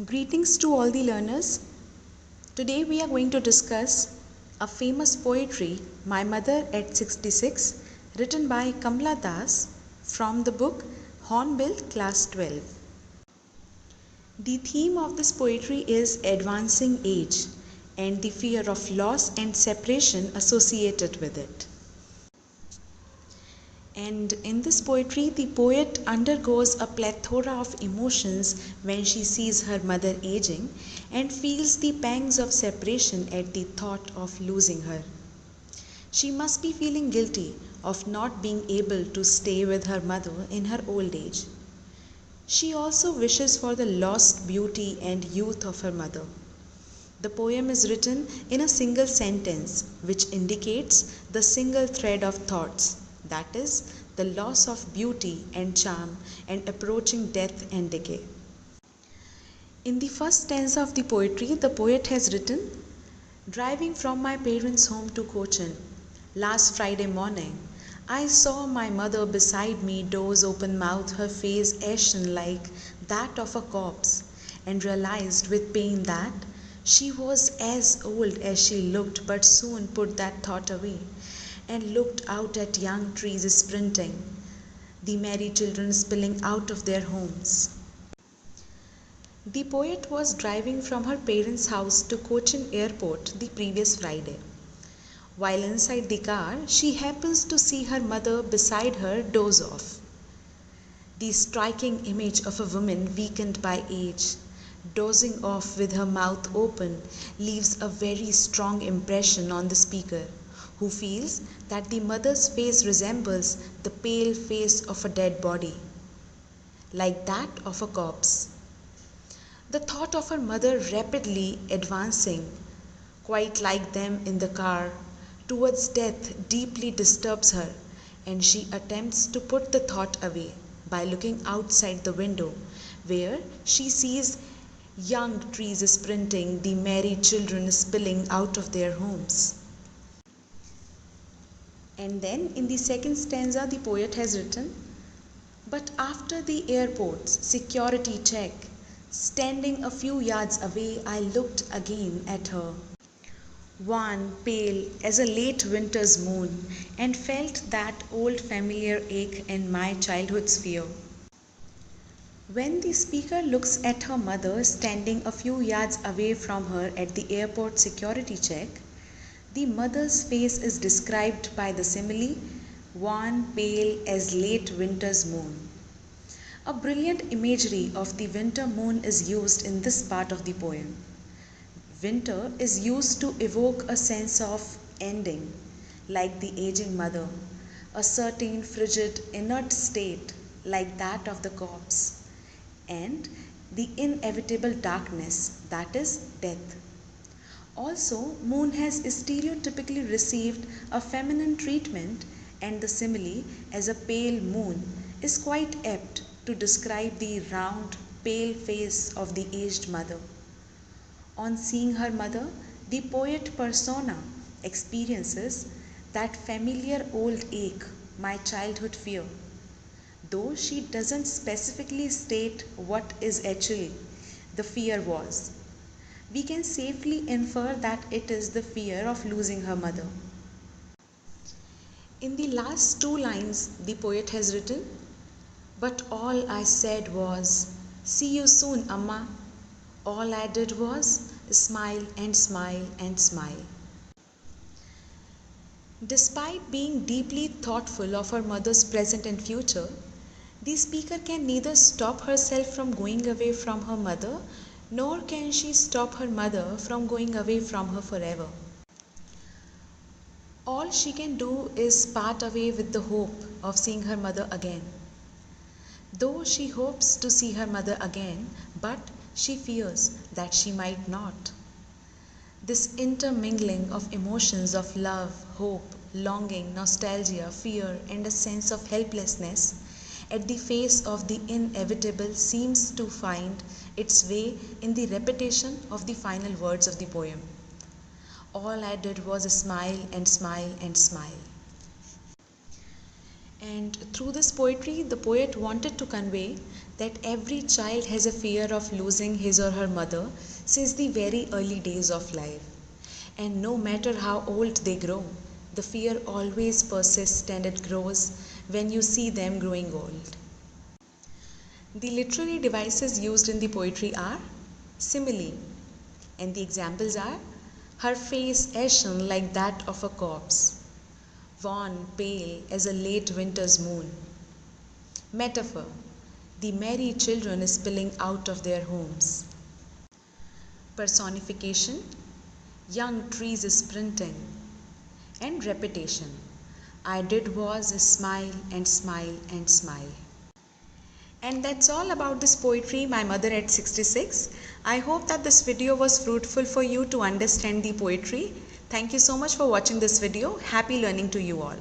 Greetings to all the learners. Today we are going to discuss a famous poetry, My Mother at 66, written by Kamla Das from the book Hornbill Class 12. The theme of this poetry is advancing age and the fear of loss and separation associated with it. And in this poetry, the poet undergoes a plethora of emotions when she sees her mother aging and feels the pangs of separation at the thought of losing her. She must be feeling guilty of not being able to stay with her mother in her old age. She also wishes for the lost beauty and youth of her mother. The poem is written in a single sentence which indicates the single thread of thoughts, that is, the loss of beauty and charm and approaching death and decay. In the first stanza of the poetry, the poet has written, "Driving from my parents' home to Cochin, last Friday morning, I saw my mother beside me doze open mouth, her face ashen like that of a corpse, and realized with pain that she was as old as she looked, but soon put that thought away, and looked out at young trees sprinting, the merry children spilling out of their homes." The poet was driving from her parents' house to Cochin Airport the previous Friday. While inside the car, she happens to see her mother beside her doze off. The striking image of a woman weakened by age, dozing off with her mouth open, leaves a very strong impression on the speaker, who feels that the mother's face resembles the pale face of a dead body, like that of a corpse. The thought of her mother rapidly advancing, quite like them in the car, towards death deeply disturbs her, and she attempts to put the thought away by looking outside the window, where she sees young trees sprinting, the merry children spilling out of their homes. And then in the second stanza, the poet has written, "But after the airport's security check, standing a few yards away, I looked again at her, wan, pale as a late winter's moon, and felt that old familiar ache in my childhood's fear." When the speaker looks at her mother standing a few yards away from her at the airport security check, the mother's face is described by the simile, wan, pale as late winter's moon. A brilliant imagery of the winter moon is used in this part of the poem. Winter is used to evoke a sense of ending, like the aging mother, a certain frigid, inert state, like that of the corpse, and the inevitable darkness, that is, death. Also, moon has stereotypically received a feminine treatment, and the simile as a pale moon is quite apt to describe the round, pale face of the aged mother. On seeing her mother, the poet persona experiences that familiar old ache, my childhood fear, though she doesn't specifically state what is actually the fear was. We can safely infer that it is the fear of losing her mother. In the last two lines, the poet has written, "But all I said was, 'See you soon, Amma.' All I did was smile and smile and smile." Despite being deeply thoughtful of her mother's present and future, the speaker can neither stop herself from going away from her mother, nor can she stop her mother from going away from her forever. All she can do is part away with the hope of seeing her mother again. Though she hopes to see her mother again, but she fears that she might not. This intermingling of emotions of love, hope, longing, nostalgia, fear, and a sense of helplessness at the face of the inevitable seems to find its way in the repetition of the final words of the poem. All I did was smile and smile and smile. And through this poetry, the poet wanted to convey that every child has a fear of losing his or her mother since the very early days of life. And no matter how old they grow, the fear always persists and it grows when you see them growing old. The literary devices used in the poetry are simile, and the examples are her face ashen like that of a corpse, wan, pale as a late winter's moon. Metaphor, the merry children spilling out of their homes. Personification, young trees sprinting. And repetition, I did was smile and smile and smile. And that's all about this poetry, My Mother at 66. I hope that this video was fruitful for you to understand the poetry. Thank you so much for watching this video. Happy learning to you all.